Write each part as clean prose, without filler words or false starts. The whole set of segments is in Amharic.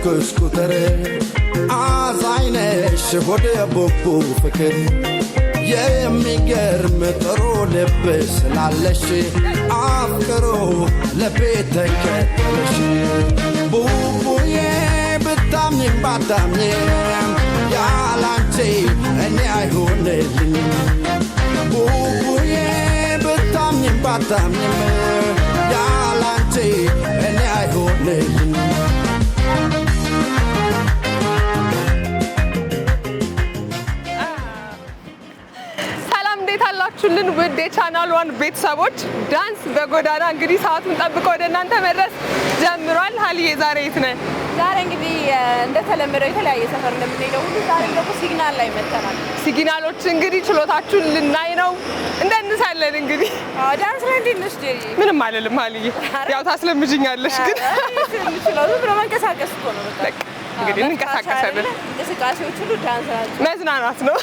ኩስኩተር አዛይነሽ ወደ ቦቦ ፍቅር የሚገርም ጥሩ ልብ ስላለሽ አፍቅሮ ለቤት ተከተለሽ ቡቡዬ ብታምኝም ባታምኝም ያላንቺ እኔ አይሆንልኝ ቡቡዬ ብታምኝም ባታምኝም ያላንቺ እኔ አይሆንልኝ ሁሉን ውድ የቻናል ዋን ቤተሰቦች ዳንስ በጎዳና እንግዲህ ሰዓቱን ጠብቆ ወደ እናንተ መድረስ ጀምሯል። ሀልዬ ዛሬ የት ነን? ዛሬ እንግዲህ እንደተለመደው የተለያየ ሰፈር እንደምንሄደው ሁሉ ዛሬ ደግሞ ሲግናል ላይ መተናል። ሲግናሎች እንግዲህ ችሎታችሁን ልናይ ነው እንደንሳለን። እንግዲህ ዳንስ ላይ እንዴት ነሽ ጄሪ? ምንም አልልም ሀልዬ፣ ያው ታስለምጂኛለሽ። ግን ስለዚህ ብሎ መንቀሳቀስ እኮ ነው በቃ እንግዲህ እንቀሳቀሳለን። እንቅስቃሴዎች ሁሉ ዳንስ ናቸው፣ መዝናናት ነው።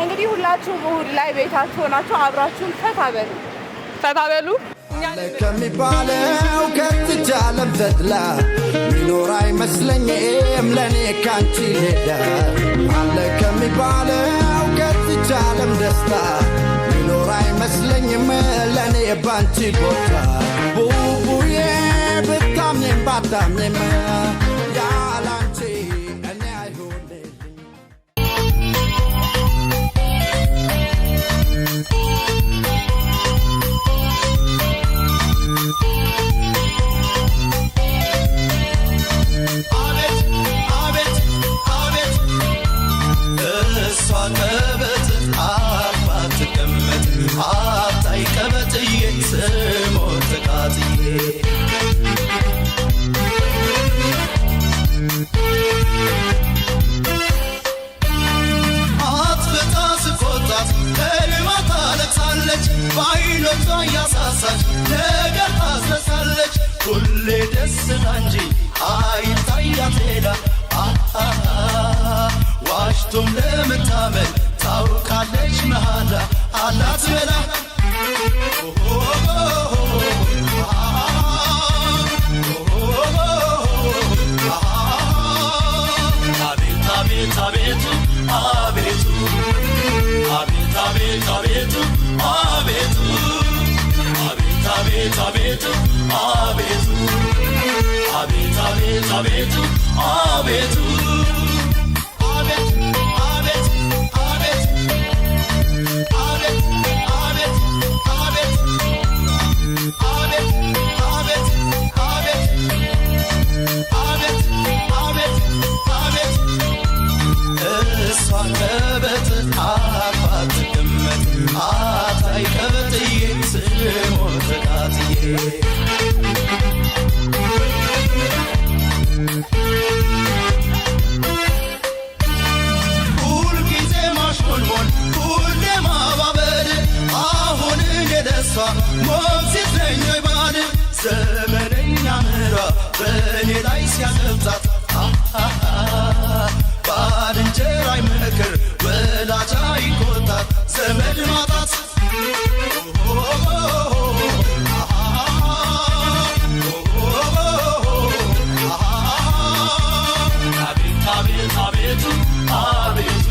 እንግዲህ ሁላችሁም እሑድ ላይ ቤታችሁ ሆናችሁ አብራችሁን ፈታ በሉ ፈታ በሉ። ከሚባለው ከትቻለም ተድላ ሚኖር አይመስለኝም ለኔ ካንቺ ሌላ አለ ከሚባለው ከትቻለም ደስታ ሚኖር አይመስለኝም ለኔ ባንቺ ቦታ ቡቡዬ ብታምኝም ባታምኝም ያላንቺ እኔ አይሆንልኝ ባይኖቿ ያሳሳች ነገር ታስረሳለች ሁሌ ደስታ እንጂ አይታያት ሌላ ዋሽቶም ለምታመን ታውቃለች መሃላ አላት በላ አቤት አቤት አቤቱ አቤቱ አቤት አቤት አቤቱ አቤቱ አቤት አቤት አቤቱ አቤቱ አቤት አቤት አቤቱ አቤቱ አቤት አቤት አቤት አቤት አቤት አቤት አቤት አቤት አቤት አቤት አቤት እሷ ከበት አባት ግመት አታይ ከበትዬ ስሞት ቃትዬ ሁልጊዜ ማሽሞልሞል ሁሌ ማባበል አሁን የደሷ ሞግዚት ነኝ ወይ ባል ዘመነኛ ምራ በእኔ ላይ ሲያገብታት ባልንጀራ አይመክር ወላጅ አይቆጣት ዘመድ ማጣት አቤት አቤት አቤቱ አቤቱ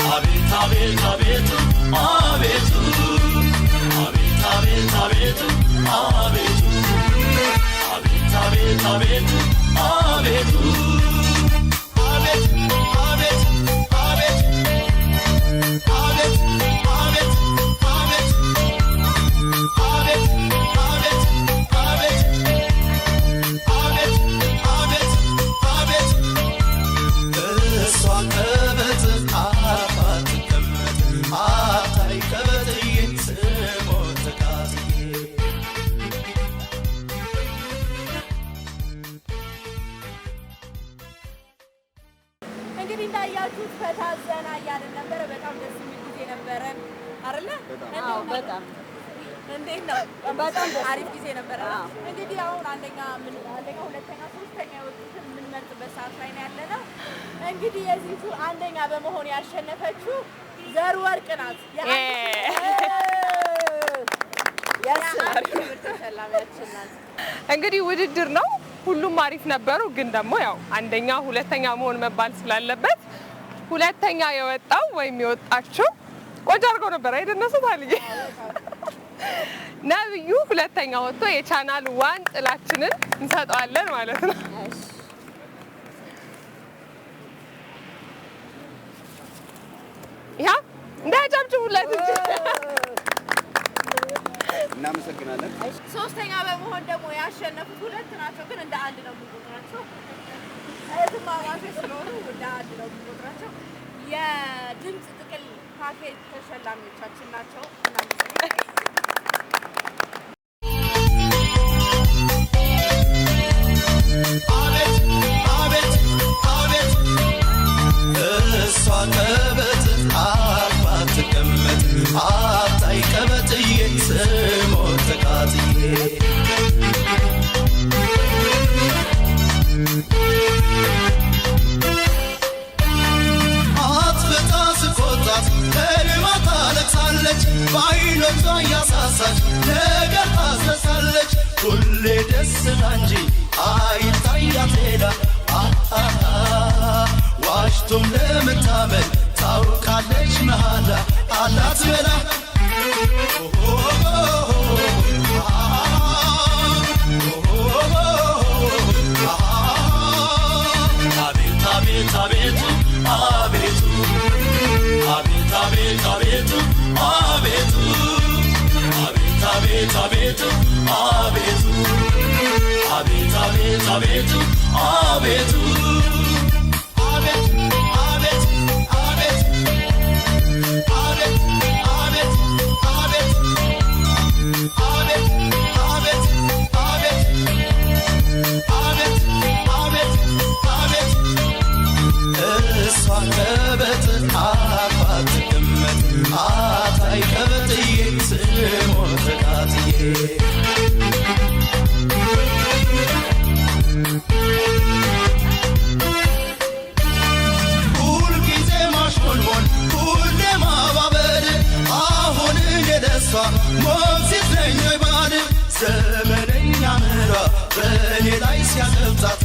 አቤት አቤት አቤቱ አቤቱ አቤት አቤት አቤቱ አቤቱ አቤት አቤት አቤቱ አቤቱ እንግዲህ እንዳያችሁት ፈታዘና እያልን ነበረ። በጣም ደስ የሚል ጊዜ ነበረ አይደለ? አዎ በጣም እንዴት ነው? በጣም አሪፍ ጊዜ ነበረ። እንግዲህ አሁን አንደኛ፣ ሁለተኛ፣ ሶስተኛ የወጡትን የምንመርጥበት ሰዓት ላይ ነው ያለነው። እንግዲህ የዚህቱ አንደኛ በመሆን ያሸነፈችው ዘርወርቅ ናት። እንግዲህ ውድድር ነው፣ ሁሉም አሪፍ ነበሩ። ግን ደግሞ ያው አንደኛ ሁለተኛ መሆን መባል ስላለበት ሁለተኛ የወጣው ወይም የወጣችው ቆንጆ አድርገው ነበር አይደነሱት አልዬ ነብዩ ሁለተኛ ወጥቶ የቻናል 1 ጥላችንን እንሰጠዋለን ማለት ነው። ያ እንዳያጨብጭቡለት እንጂ እናመሰግናለን። ሶስተኛ በመሆን ደግሞ ያሸነፉት ሁለት ናቸው፣ ግን እንደ አንድ ነው የምንቆጥራቸው። እህትማማቾች ስለሆኑ እንደ አንድ ነው የምንቆጥራቸው። የድምፅ ጥቅል ፓኬጅ ተሸላሚዎቻችን ናቸው። አቤት አቤት አቤት እሷ ቀበጥ አርፋ ትቀመጥ አታይ ቀበጥዬ ስሞት ተቃጥዬ አትፍታ ስቆጣት ከልማት ታለቅሳለች በዓይኖቿ እያሳሳች ነገር ታስረሳለች ሁሌ ደስታ እንጂ አይታያት ሌላ ዋሽቶም ለመታመን ታውቃለች መሃላ አላት በላ አቤት አቤት አቤቱ አቤቱ አቤት አቤት አቤቱ አቤቱ አቤት አቤት አቤቱ አቤቱ አቤት አቤት አቤቱ አቤቱ አቤት አቤት አቤት አቤት አቤት አቤት አቤት አቤት አቤት አቤት አቤት አቤት እሷ ቀበጥ አርፋ ትቀመጥ አታይ ቀበጥዬ ስሞት ተቃጥዬ ሁልጊዜ ማሽሞንሞን ሁሌ ማባበል አሁን የደሷ ሞግዚት ነኝ ወይ ባል ዘመነኛ ምራ በእኔ ላይ ሲያገብታት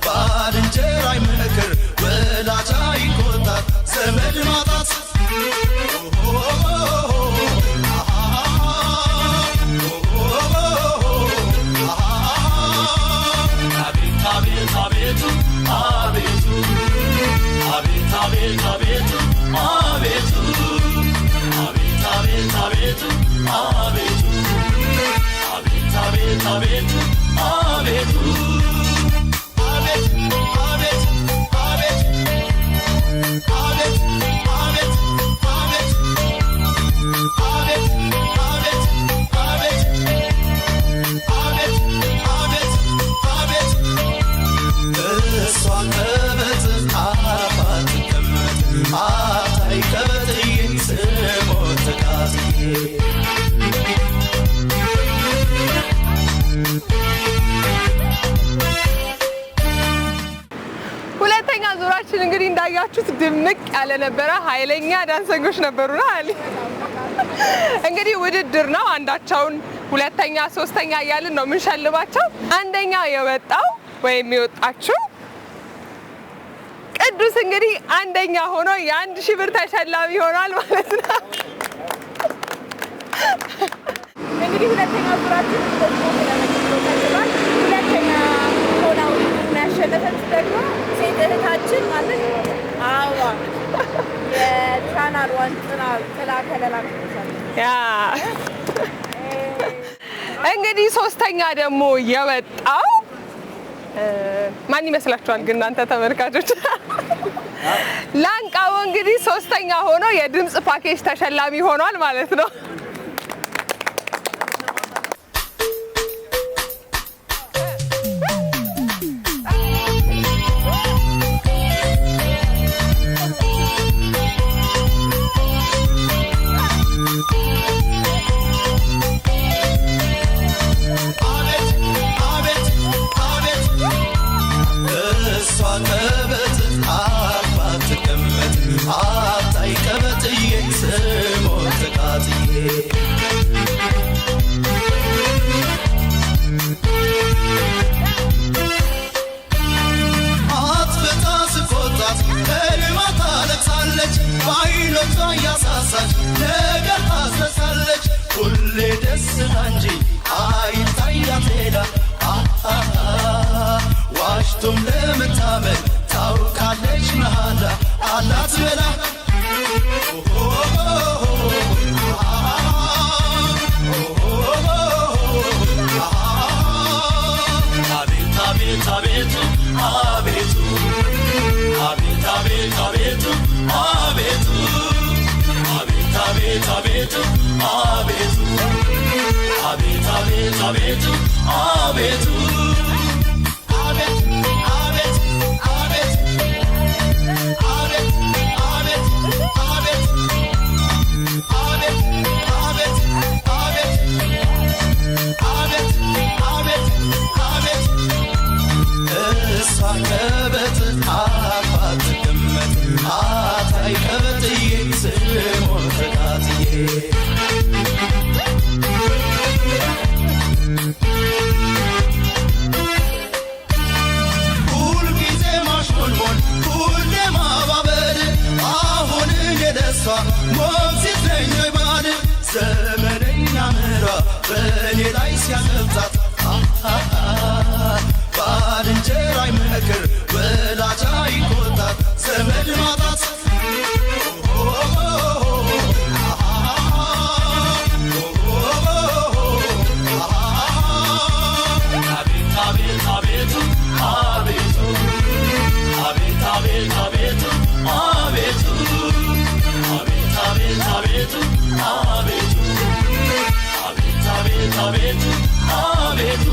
ባልንጀራ አይመክር ወላጅ አይቆጣት ዘመድ ማጣት አቤት አቤቱ አቤቱ አቤት አቤት አቤቱ አቤቱ አቤት አቤት አቤቱ አቤቱ አቤት አቤት አቤቱ አቤቱ አቤት አቤት አቤት አቤት አቤት አቤት አቤት አቤት አቤት አቤት አቤት አቤት እሷ ቀበጥ አርፋ ትቀመጥ አታይ ቀበጥዬ ስሞት ተቃጥዬ ሁለተኛ ዙራችን እንግዲህ እንዳያችሁት ድምቅ ያለ ነበረ። ኃይለኛ ዳንሰኞች ነበሩና አሊ እንግዲህ ውድድር ነው። አንዳቸውን ሁለተኛ ሶስተኛ እያልን ነው የምንሸልባቸው። አንደኛ የወጣው ወይም የወጣችው ቅዱስ እንግዲህ አንደኛ ሆኖ የ1000 ብር ተሸላሚ ሆኗል ማለት ነው። እንግዲህ ሁለተኛ ዙራችን ሁለተኛ ሆናው ያሸነፈች ደግሞ ሴት እህታችን ማለት አዋ የቻናል 1 ጥላ ከለላ ያ እንግዲህ ሶስተኛ ደግሞ የወጣው ማን ይመስላችኋል? ግን እናንተ ተመልካቾች ላንቃው እንግዲህ ሶስተኛ ሆኖ የድምጽ ፓኬጅ ተሸላሚ ሆኗል ማለት ነው። አይኖቿ ያሳሳች ነገር ታስረሳለች ሁሌ ደስታ እንጂ አይታያት ሌላ ዋሽቶም ለመታመን ታውቃለች መሃላ አላት በላ አቤት አቤቱ አቤቱ አቤት አቤት አቤቱ አቤቱ አቤት አቤት አቤቱ አቤቱ አቤት አቤት አቤቱ አቤቱ አቤት አቤት አቤት አቤት አቤት አቤት አቤት አቤት አቤት አቤት አቤት እሷ ቀበጥ አፋት ገመት አታይ ቀበጥዬ ስሞት ቃትዬ ሁልጊዜ ማሽሞንሞን ሁሌ ማባበል አሁን የደሷ ሞግዚት ነኝ ወይ ባል ዘመነኛ ምራ በእኔ ላይ ሲያገብታት ባልንጀራ አይመክር ወላጅ አይቆጣት ዘመድ ማጣት አቤት አቤቱ አቤቱ አቤት አቤት አቤቱ አቤቱ አቤት አቤት አቤቱ አቤቱ አቤት አቤት አቤቱ አቤቱ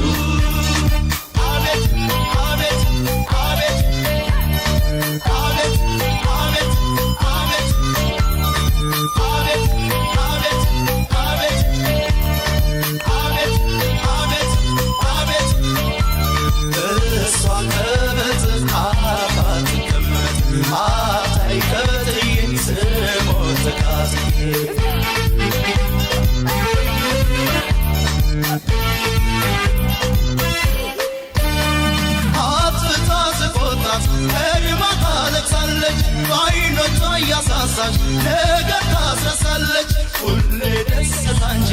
ነገር ታስረሳለች ሁሌ ደስታ እንጂ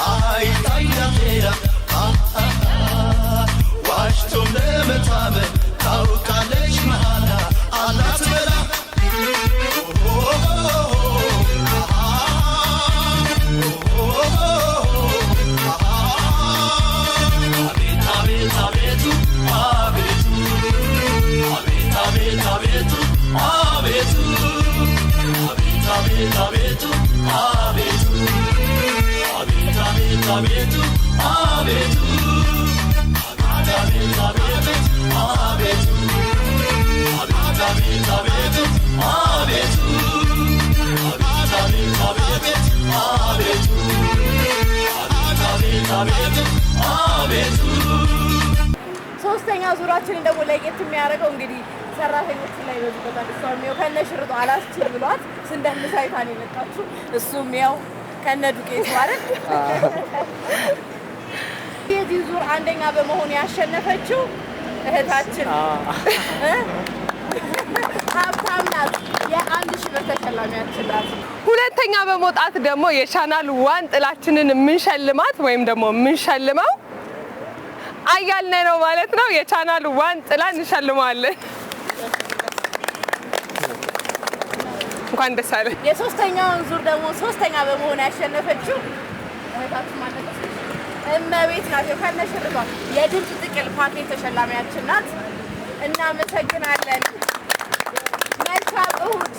አይታያት ሌላ ዋሽቶም ለመታመን ታውቃለች መሃላ አላት በላ አቤት አቤት አቤቱ አቤት አቤት አቤቱ አቤቱ አቤት አቤቱ አቤቱ አቤት አቤት አቤቱ አቤቱ አቤት አቤት አቤቱ አቤት አቤት አቤቱ አቤቱ አቤት አቤት አቤት አቤቱ አቤት አቤት አቤቱ ሶስተኛ ዙራችንን ደግሞ ለየት የሚያደርገው እንግዲህ ሰራተኞች ላይ በዝበታል እሷም ያው ከነሽርጧ አላስችል ብሏት እንደምሳይታን የመጣችው እሱም ያው ከነ ዱቄት ማለት የዚህ ዙር አንደኛ በመሆን ያሸነፈችው እህታችን ሀብታም ናት። የ1000 ብር ተሸላሚያችን ናት። ሁለተኛ በመውጣት ደግሞ የቻናል ዋን ጥላችንን የምንሸልማት ወይም ደግሞ የምንሸልመው አያልነ ነው ማለት ነው። የቻናል ዋን ጥላ እንሸልማለን። እንኳን ደስ አለ። የሶስተኛውን ዙር ደግሞ ሶስተኛ በመሆን ያሸነፈችው እህታችን ማለት ነው እመቤት ናት። ከነሽርቷ የድምፅ ጥቅል ፓኬጅ ተሸላሚያችን ናት። እናመሰግናለን። መልካም እሁድ።